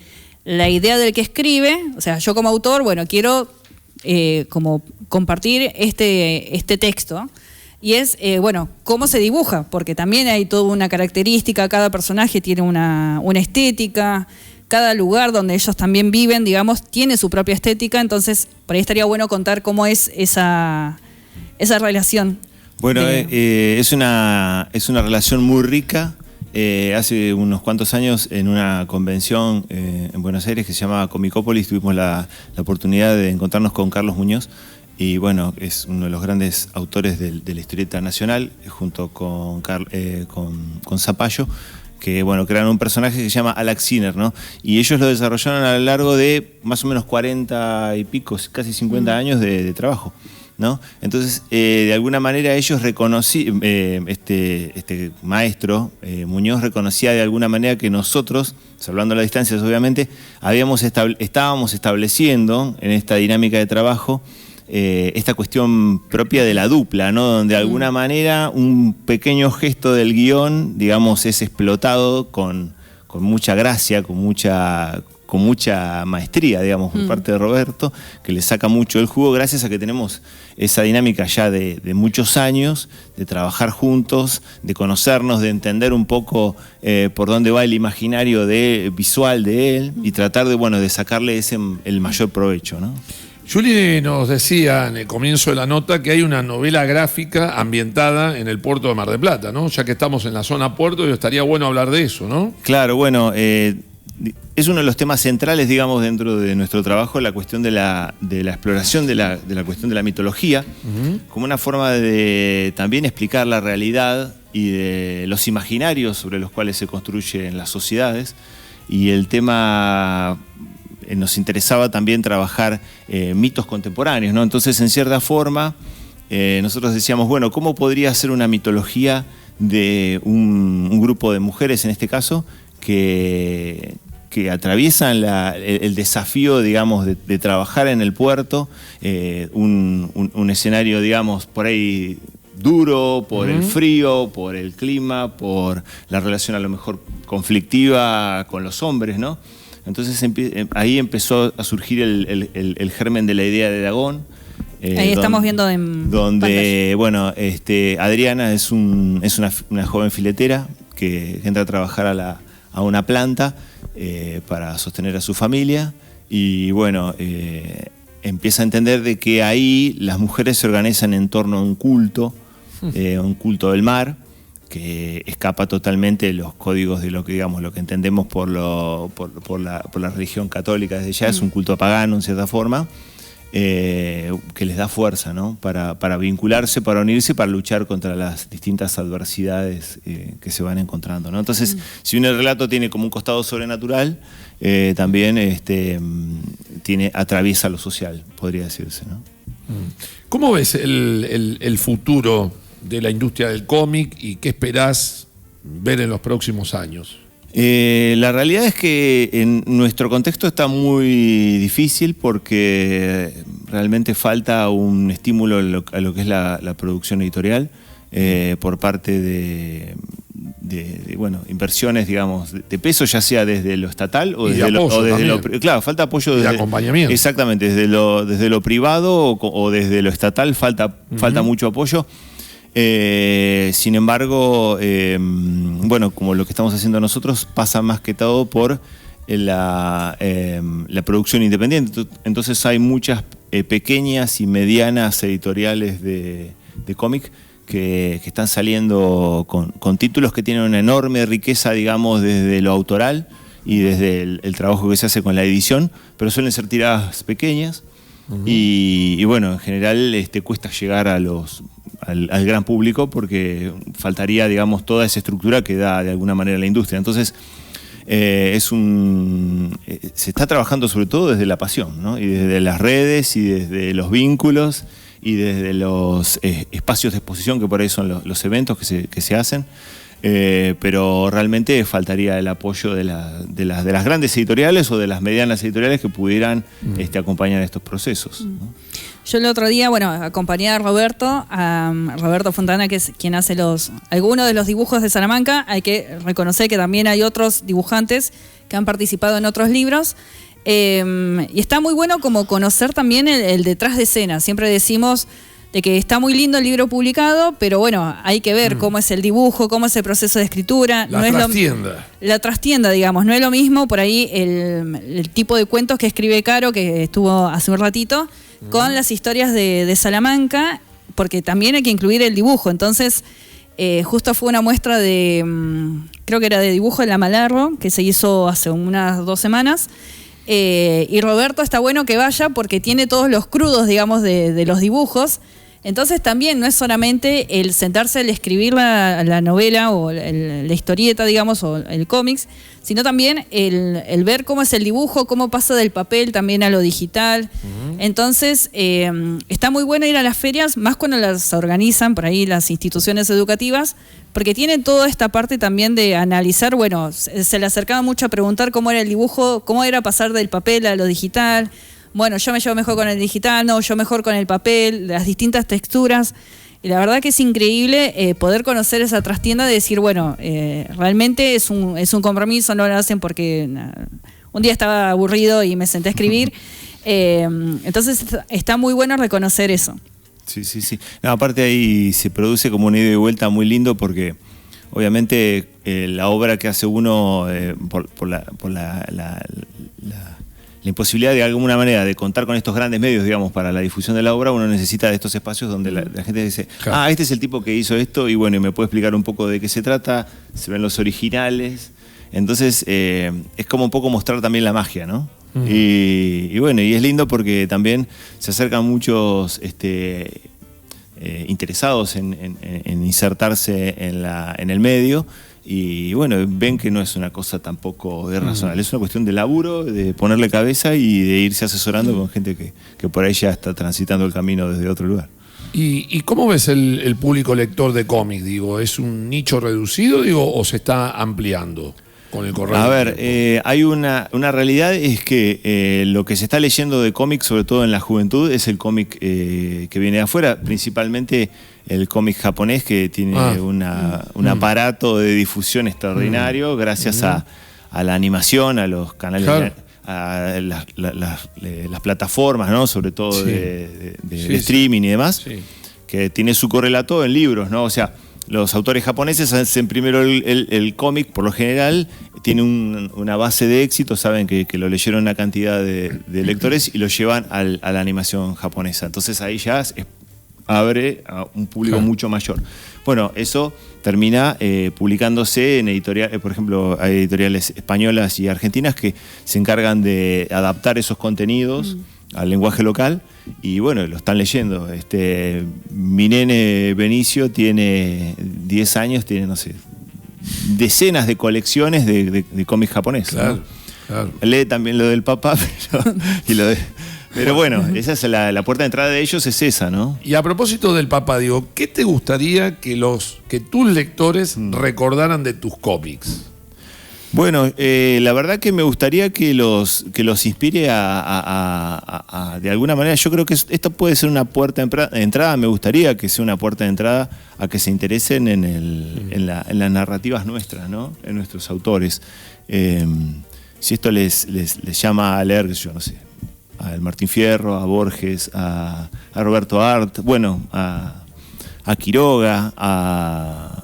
la idea del que escribe, o sea, yo como autor, bueno, quiero como compartir este texto. Y es, cómo se dibuja, porque también hay toda una característica, cada personaje tiene una estética, cada lugar donde ellos también viven, digamos, tiene su propia estética, entonces por ahí estaría bueno contar cómo es esa relación. Bueno, es una relación muy rica. Hace unos cuantos años en una convención en Buenos Aires que se llama Comicópolis tuvimos la oportunidad de encontrarnos con Carlos Muñoz. Y bueno, es uno de los grandes autores de la historieta nacional, junto con Zapallo, que bueno, crearon un personaje que se llama Alex Sinner, ¿no? Y ellos lo desarrollaron a lo largo de más o menos 40 y pico, casi 50 años de trabajo, ¿no? Entonces, de alguna manera ellos reconocían, este maestro, Muñoz, reconocía de alguna manera que nosotros, salvando las distancias obviamente, estábamos estableciendo en esta dinámica de trabajo esta cuestión propia de la dupla, ¿no? Donde de alguna manera un pequeño gesto del guión, digamos, es explotado con mucha gracia, con mucha maestría, digamos, por parte de Roberto, que le saca mucho el jugo gracias a que tenemos esa dinámica ya de muchos años, de trabajar juntos, de conocernos, de entender un poco por dónde va el imaginario visual de él y tratar de sacarle el mayor provecho, ¿no? Juli nos decía en el comienzo de la nota que hay una novela gráfica ambientada en el puerto de Mar del Plata, ¿no? Ya que estamos en la zona puerto, estaría bueno hablar de eso, ¿no? Claro, bueno, es uno de los temas centrales, digamos, dentro de nuestro trabajo, la cuestión de la exploración de la cuestión de la mitología, como una forma de también explicar la realidad y de los imaginarios sobre los cuales se construyen las sociedades. Y el tema... nos interesaba también trabajar mitos contemporáneos, ¿no? Entonces, en cierta forma, nosotros decíamos, bueno, ¿cómo podría ser una mitología de un grupo de mujeres, en este caso, que atraviesan el desafío, digamos, de trabajar en el puerto, un escenario, digamos, por ahí duro, por el frío, por el clima, por la relación a lo mejor conflictiva con los hombres, ¿no? Entonces ahí empezó a surgir el germen de la idea de Dagón. Ahí estamos viendo en donde, bueno, Adriana es una joven filetera que entra a trabajar a una planta para sostener a su familia y bueno, empieza a entender de que ahí las mujeres se organizan en torno a un culto del mar, que escapa totalmente de los códigos de lo que, digamos, lo que entendemos por la religión católica desde ya, es un culto pagano en cierta forma, que les da fuerza, ¿no? para vincularse, para unirse, para luchar contra las distintas adversidades que se van encontrando, ¿no? Entonces, si un relato tiene como un costado sobrenatural, también atraviesa lo social, podría decirse, ¿no? ¿Cómo ves el futuro de la industria del cómic y qué esperás ver en los próximos años? La realidad es que en nuestro contexto está muy difícil porque realmente falta un estímulo a lo que es la producción editorial por parte de inversiones, digamos, de peso, ya sea desde lo estatal o desde lo claro, falta apoyo de acompañamiento. Exactamente, desde lo privado o desde lo estatal falta mucho apoyo. Sin embargo, bueno, como lo que estamos haciendo nosotros pasa más que todo por la producción independiente. Entonces hay muchas pequeñas y medianas editoriales de cómic que están saliendo con títulos que tienen una enorme riqueza, digamos, desde lo autoral y desde el trabajo que se hace con la edición, pero suelen ser tiradas pequeñas. Y bueno, en general cuesta llegar al gran público porque faltaría, digamos, toda esa estructura que da de alguna manera la industria. Entonces, se está trabajando sobre todo desde la pasión, ¿no? Y desde las redes y desde los vínculos y desde los espacios de exposición que por ahí son los eventos que se hacen. Pero realmente faltaría el apoyo de las grandes editoriales o de las medianas editoriales que pudieran acompañar estos procesos, ¿no? Yo el otro día, bueno, acompañé a Roberto Fontana, que es quien hace algunos de los dibujos de Salamanca. Hay que reconocer que también hay otros dibujantes que han participado en otros libros. Y está muy bueno como conocer también el detrás de escena. Siempre decimos de que está muy lindo el libro publicado, pero bueno, hay que ver cómo es el dibujo, cómo es el proceso de escritura. La trastienda, digamos. No es lo mismo por ahí el tipo de cuentos que escribe Caro, que estuvo hace un ratito, con las historias de Salamanca, porque también hay que incluir el dibujo. Entonces, justo fue una muestra creo que era de dibujo de La Malarro, que se hizo hace unas 2 semanas. Y Roberto está bueno que vaya porque tiene todos los crudos, digamos, de los dibujos. Entonces también no es solamente el sentarse al escribir la novela o la historieta, digamos, o el cómics, sino también el ver cómo es el dibujo, cómo pasa del papel también a lo digital. Entonces está muy bueno ir a las ferias, más cuando las organizan por ahí las instituciones educativas, porque tienen toda esta parte también de analizar. Bueno, se le acercaba mucho a preguntar cómo era el dibujo, cómo era pasar del papel a lo digital. Bueno, yo me llevo mejor con el digital, no, yo mejor con el papel, las distintas texturas. Y la verdad que es increíble poder conocer esa trastienda de decir, bueno, realmente es un compromiso, no lo hacen porque un día estaba aburrido y me senté a escribir. Entonces está muy bueno reconocer eso. Sí. No, aparte ahí se produce como un ida y vuelta muy lindo porque obviamente la obra que hace uno por la imposibilidad de alguna manera de contar con estos grandes medios, digamos, para la difusión de la obra, uno necesita de estos espacios donde la gente dice, claro, este es el tipo que hizo esto y bueno, y me puede explicar un poco de qué se trata, se ven los originales. Entonces es como un poco mostrar también la magia, ¿no? Y bueno, y es lindo porque también se acercan muchos interesados en insertarse en el medio. Y bueno, ven que no es una cosa tampoco irracional, es una cuestión de laburo, de ponerle cabeza y de irse asesorando con gente que por ahí ya está transitando el camino desde otro lugar. ¿Y cómo ves el público lector de cómics? Digo, ¿es un nicho reducido, o se está ampliando con el correr? A ver, hay una realidad, es que lo que se está leyendo de cómics, sobre todo en la juventud, es el cómic que viene de afuera, principalmente el cómic japonés, que tiene un aparato de difusión extraordinario gracias a la animación, a los canales, a las plataformas, ¿no? Sobre todo de streaming y demás, que tiene su correlato en libros, ¿no? O sea, los autores japoneses hacen primero el cómic, por lo general, tiene una base de éxito, saben que lo leyeron una cantidad de lectores y lo llevan a la animación japonesa. Entonces ahí ya abre a un público mucho mayor. Bueno, eso termina publicándose en editoriales, por ejemplo, hay editoriales españolas y argentinas que se encargan de adaptar esos contenidos al lenguaje local y bueno, lo están leyendo. Mi nene Benicio tiene 10 años, tiene, no sé, decenas de colecciones de cómics japoneses. Claro, claro. Lee también lo del papá, pero bueno, esa es la puerta de entrada de ellos, es esa, ¿no? Y a propósito del papá, digo, ¿qué te gustaría que tus lectores recordaran de tus cómics? Bueno, la verdad que me gustaría que los inspire de alguna manera. Yo creo que esto puede ser una puerta de entrada. Me gustaría que sea una puerta de entrada a que se interesen en las narrativas nuestras, ¿no? En nuestros autores. Si esto les llama a leer, yo no sé, a Martín Fierro, a Borges, a Roberto Arlt, bueno, a Quiroga, a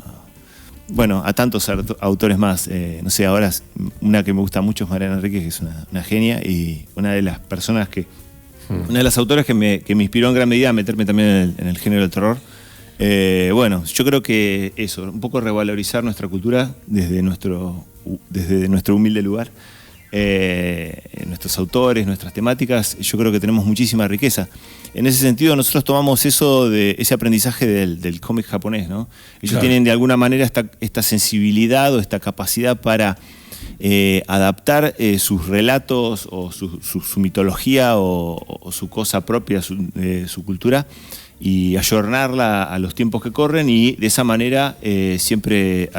tantos autores más. No sé, ahora una que me gusta mucho es Mariana Enríquez, que es una genia y una de las personas una de las autoras que me inspiró en gran medida a meterme también en el género del terror. Yo creo que eso, un poco revalorizar nuestra cultura desde nuestro humilde lugar. Nuestros autores, nuestras temáticas, yo creo que tenemos muchísima riqueza. En ese sentido, nosotros tomamos ese aprendizaje del cómic japonés, ¿no? Ellos tienen de alguna manera esta sensibilidad o esta capacidad para adaptar sus relatos o su mitología o su cosa propia, su cultura, y ayornarla a los tiempos que corren y de esa manera siempre,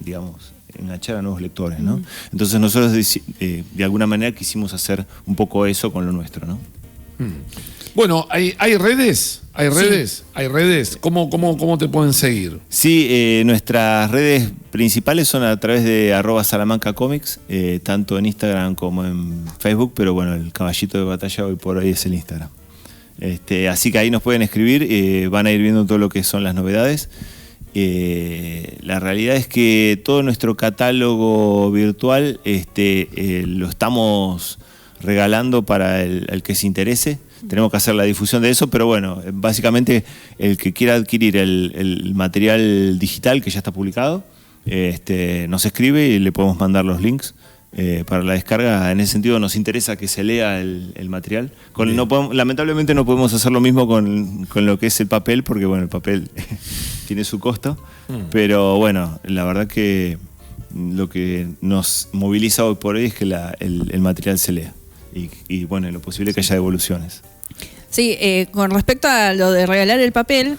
digamos, enganchar a nuevos lectores, ¿no? Entonces nosotros de alguna manera quisimos hacer un poco eso con lo nuestro, ¿no? Bueno, ¿hay redes? ¿Hay redes? Sí. ¿Hay redes? ¿Cómo te pueden seguir? Sí, nuestras redes principales son a través de @SalamancaComics, tanto en Instagram como en Facebook, pero bueno, el caballito de batalla hoy por hoy es el Instagram. Así que ahí nos pueden escribir, van a ir viendo todo lo que son las novedades. La realidad es que todo nuestro catálogo virtual lo estamos regalando para el que se interese. Tenemos que hacer la difusión de eso, pero bueno, básicamente el que quiera adquirir el material digital que ya está publicado, nos escribe y le podemos mandar los links para la descarga. En ese sentido nos interesa que se lea el material. Lamentablemente no podemos hacer lo mismo con lo que es el papel, porque bueno, el papel tiene su costo, pero bueno, la verdad que lo que nos moviliza hoy por hoy es que el material se lea y bueno, lo posible que haya devoluciones. Sí, con respecto a lo de regalar el papel,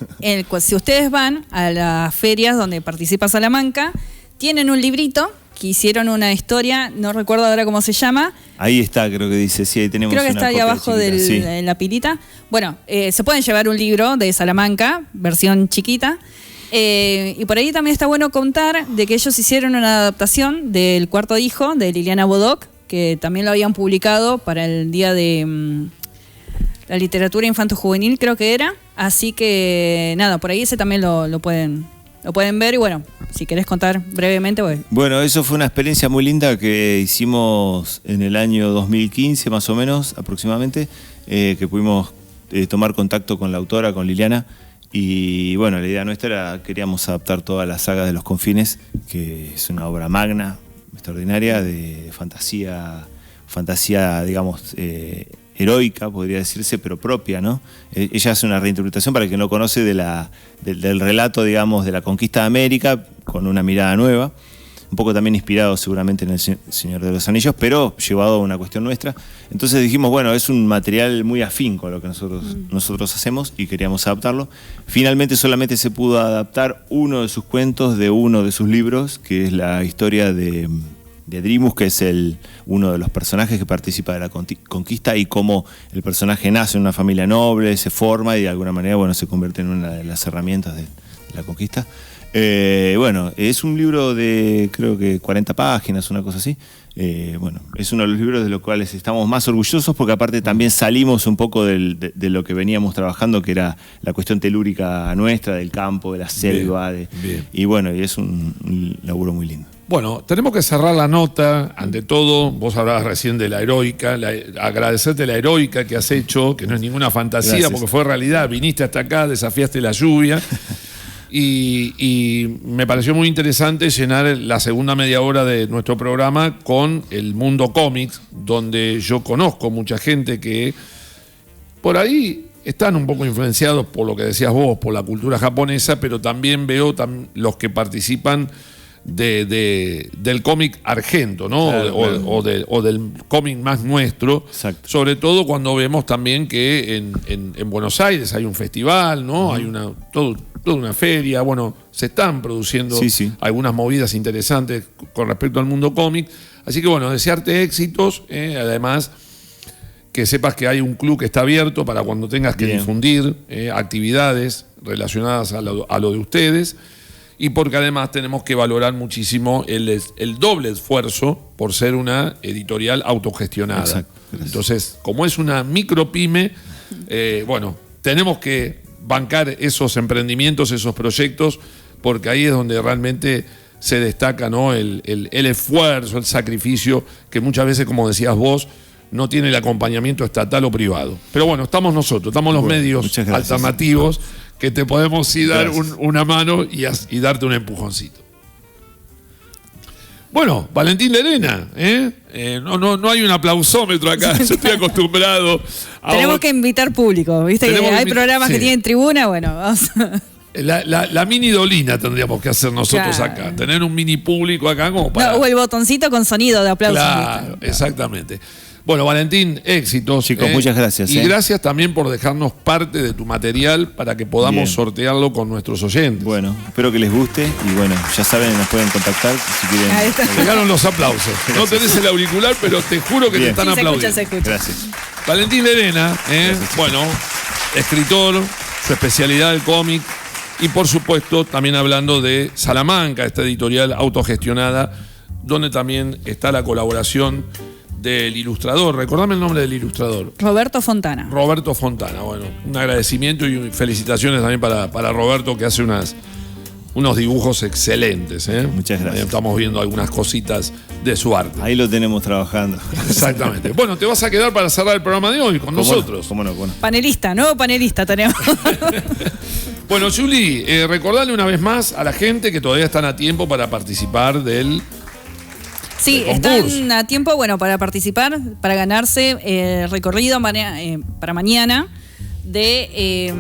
si ustedes van a las ferias donde participa Salamanca, tienen un librito que hicieron una historia, no recuerdo ahora cómo se llama. Ahí está, creo que dice, sí, ahí tenemos una. Creo que está ahí abajo de la pilita. Bueno, se pueden llevar un libro de Salamanca, versión chiquita. Y por ahí también está bueno contar de que ellos hicieron una adaptación del Cuarto Hijo de Liliana Bodoc, que también lo habían publicado para el Día de la Literatura Infanto-Juvenil, creo que era. Así que nada, por ahí ese también lo pueden ver. Y bueno, si querés contar brevemente. Bueno, eso fue una experiencia muy linda que hicimos en el año 2015, más o menos, aproximadamente, que pudimos tomar contacto con la autora, con Liliana. Y bueno, la idea nuestra era, queríamos adaptar toda la saga de Los Confines, que es una obra magna, extraordinaria, de fantasía, digamos, heroica, podría decirse, pero propia, ¿no? Ella hace una reinterpretación, para el que no conoce, del relato, digamos, de la conquista de América, con una mirada nueva, un poco también inspirado seguramente en El Señor de los Anillos, pero llevado a una cuestión nuestra. Entonces dijimos, bueno, es un material muy afín con lo que nosotros hacemos y queríamos adaptarlo. Finalmente solamente se pudo adaptar uno de sus cuentos de uno de sus libros, que es la historia de Adrimus, que es uno de los personajes que participa de la conquista, y cómo el personaje nace en una familia noble, se forma y de alguna manera, bueno, se convierte en una de las herramientas de la conquista. Bueno, es un libro de creo que 40 páginas, una cosa así. Bueno, es uno de los libros de los cuales estamos más orgullosos, porque aparte también salimos un poco de lo que veníamos trabajando, que era la cuestión telúrica nuestra, del campo, de la selva. Bien. Y bueno, y es un laburo muy lindo. Bueno, tenemos que cerrar la nota. Ante todo, vos hablabas recién de la heroica, agradecerte la heroica que has hecho, que no es ninguna fantasía. Gracias. Porque fue realidad. Viniste hasta acá, desafiaste la lluvia. Y me pareció muy interesante llenar la segunda media hora de nuestro programa con el mundo cómics, donde yo conozco mucha gente que por ahí están un poco influenciados por lo que decías vos, por la cultura japonesa, pero también veo los que participan del cómic argento, ¿no? Claro. O del cómic más nuestro. Exacto. Sobre todo cuando vemos también que en Buenos Aires hay un festival, ¿no? Hay toda una feria. Bueno, se están produciendo algunas movidas interesantes con respecto al mundo cómic. Así que bueno, desearte éxitos, además que sepas que hay un club que está abierto para cuando tengas que difundir actividades relacionadas a lo de ustedes. Y porque además tenemos que valorar muchísimo el doble esfuerzo por ser una editorial autogestionada. Exacto. Entonces, como es una micropyme, bueno, tenemos que bancar esos emprendimientos, esos proyectos, porque ahí es donde realmente se destaca, ¿no? el esfuerzo, el sacrificio, que muchas veces, como decías vos, no tiene el acompañamiento estatal o privado. Pero bueno, estamos nosotros, estamos los medios alternativos, que te podemos dar una mano y darte un empujoncito. Bueno, Valentín Lerena, no hay un aplausómetro acá, yo estoy acostumbrado a... Tenemos que invitar público, ¿viste? Que hay programas que tienen tribuna, bueno, vamos. La mini dolina tendríamos que hacer nosotros acá, tener un mini público acá como para... No, o el botoncito con sonido de aplauso. Claro, exactamente. Bueno, Valentín, éxitos. Chicos, muchas gracias. Y gracias también por dejarnos parte de tu material para que podamos sortearlo con nuestros oyentes. Bueno, espero que les guste y bueno, ya saben, nos pueden contactar si quieren. Llegaron los aplausos. Gracias. No tenés el auricular, pero te juro que te están aplaudiendo. Se escucha. Gracias. Valentín Lerena, bueno, escritor, su especialidad el cómic y por supuesto también hablando de Salamanca, esta editorial autogestionada, donde también está la colaboración del ilustrador. Recordame el nombre del ilustrador. Roberto Fontana. Roberto Fontana. Bueno, un agradecimiento y felicitaciones también para Roberto, que hace unos dibujos excelentes. Muchas gracias. Estamos viendo algunas cositas de su arte. Ahí lo tenemos trabajando. Exactamente. Bueno, te vas a quedar para cerrar el programa de hoy con nosotros. ¿Cómo no? Panelista, nuevo panelista tenemos. Bueno, Juli, recordarle una vez más a la gente que todavía están a tiempo para participar del... Sí, están a tiempo, bueno, para participar, para ganarse el recorrido para mañana de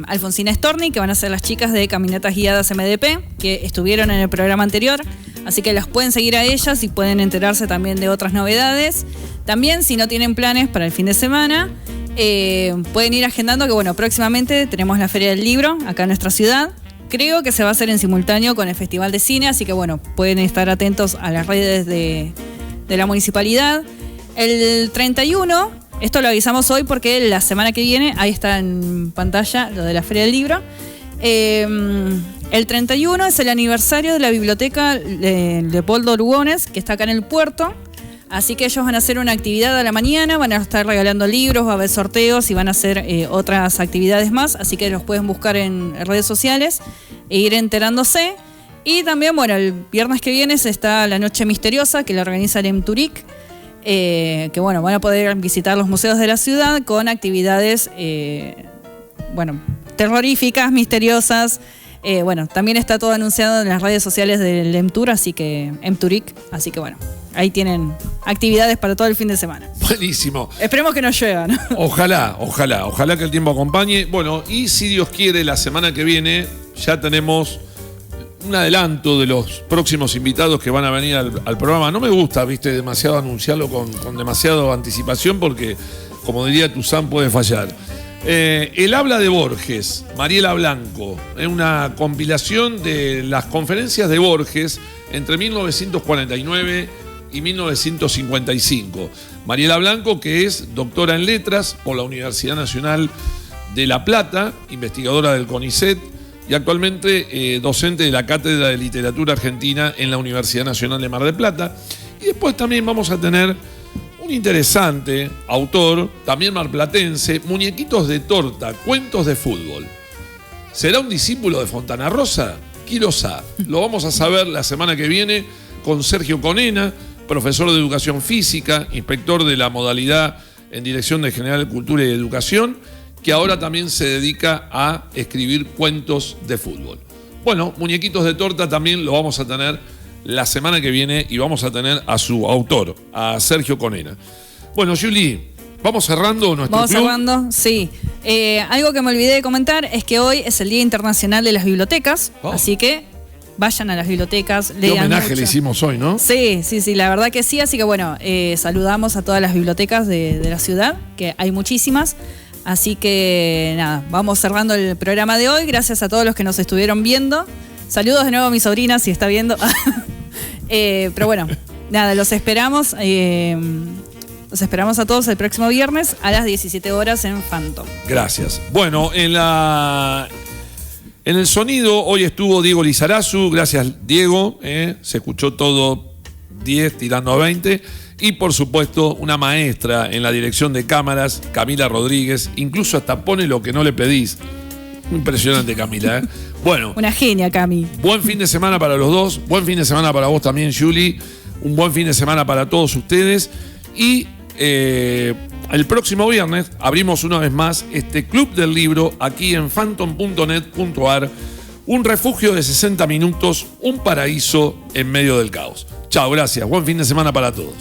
Alfonsina Storni, que van a ser las chicas de Caminatas Guiadas MDP, que estuvieron en el programa anterior. Así que las pueden seguir a ellas y pueden enterarse también de otras novedades. También, si no tienen planes para el fin de semana, pueden ir agendando que, bueno, próximamente tenemos la Feria del Libro acá en nuestra ciudad. Creo que se va a hacer en simultáneo con el Festival de Cine, así que bueno, pueden estar atentos a las redes de la municipalidad. El 31, esto lo avisamos hoy porque la semana que viene, ahí está en pantalla lo de la Feria del Libro. El 31 es el aniversario de la biblioteca Leopoldo Lugones, que está acá en el puerto. Así que ellos van a hacer una actividad a la mañana, van a estar regalando libros, va a haber sorteos y van a hacer otras actividades más. Así que los pueden buscar en redes sociales e ir enterándose. Y también, bueno, el viernes que viene está la Noche Misteriosa, que la organiza el EMTURIC. Que bueno, van a poder visitar los museos de la ciudad con actividades, bueno, terroríficas, misteriosas. Bueno, también está todo anunciado en las redes sociales del EMTUR, así que EMTURIC, así que bueno, ahí tienen actividades para todo el fin de semana. Buenísimo. Esperemos que no llueva, ¿no? Ojalá que el tiempo acompañe. Bueno, y si Dios quiere, la semana que viene ya tenemos un adelanto de los próximos invitados que van a venir al programa. No me gusta, viste, demasiado anunciarlo con demasiada anticipación porque, como diría Tuzán, puede fallar. El habla de Borges, Mariela Blanco, es una compilación de las conferencias de Borges entre 1949 y 1955. Mariela Blanco, que es doctora en letras por la Universidad Nacional de La Plata, investigadora del CONICET y actualmente docente de la Cátedra de Literatura Argentina en la Universidad Nacional de Mar del Plata. Y después también vamos a tener un interesante autor, también marplatense, Muñequitos de Torta, cuentos de fútbol. ¿Será un discípulo de Fontana Rosa? Quizá. Lo vamos a saber la semana que viene con Sergio Conena, profesor de Educación Física, inspector de la modalidad en Dirección de General de Cultura y Educación, que ahora también se dedica a escribir cuentos de fútbol. Bueno, Muñequitos de Torta también lo vamos a tener la semana que viene y vamos a tener a su autor, a Sergio Conena. Bueno, Juli, ¿vamos cerrando nuestro club? Vamos cerrando, sí. Algo que me olvidé de comentar es que hoy es el Día Internacional de las Bibliotecas, así que vayan a las bibliotecas, lean. Qué homenaje mucho. le hicimos hoy, ¿no? Sí, la verdad que sí, así que bueno, saludamos a todas las bibliotecas de la ciudad, que hay muchísimas. Así que nada, vamos cerrando el programa de hoy. Gracias a todos los que nos estuvieron viendo. Saludos de nuevo a mi sobrina, si está viendo. Pero bueno, nada, los esperamos. Los esperamos a todos el próximo viernes a las 17 horas en Phantom. Gracias. Bueno, en el sonido hoy estuvo Diego Lizarazu. Gracias, Diego. Se escuchó todo 10 tirando a 20. Y por supuesto, una maestra en la dirección de cámaras, Camila Rodríguez. Incluso hasta pone lo que no le pedís. Impresionante, Camila, ¿eh? Bueno. Una genia, Cami. Buen fin de semana para los dos. Buen fin de semana para vos también, Juli. Un buen fin de semana para todos ustedes. Y el próximo viernes abrimos una vez más este Club del Libro aquí en phantom.net.ar. Un refugio de 60 minutos, un paraíso en medio del caos. Chao, gracias. Buen fin de semana para todos.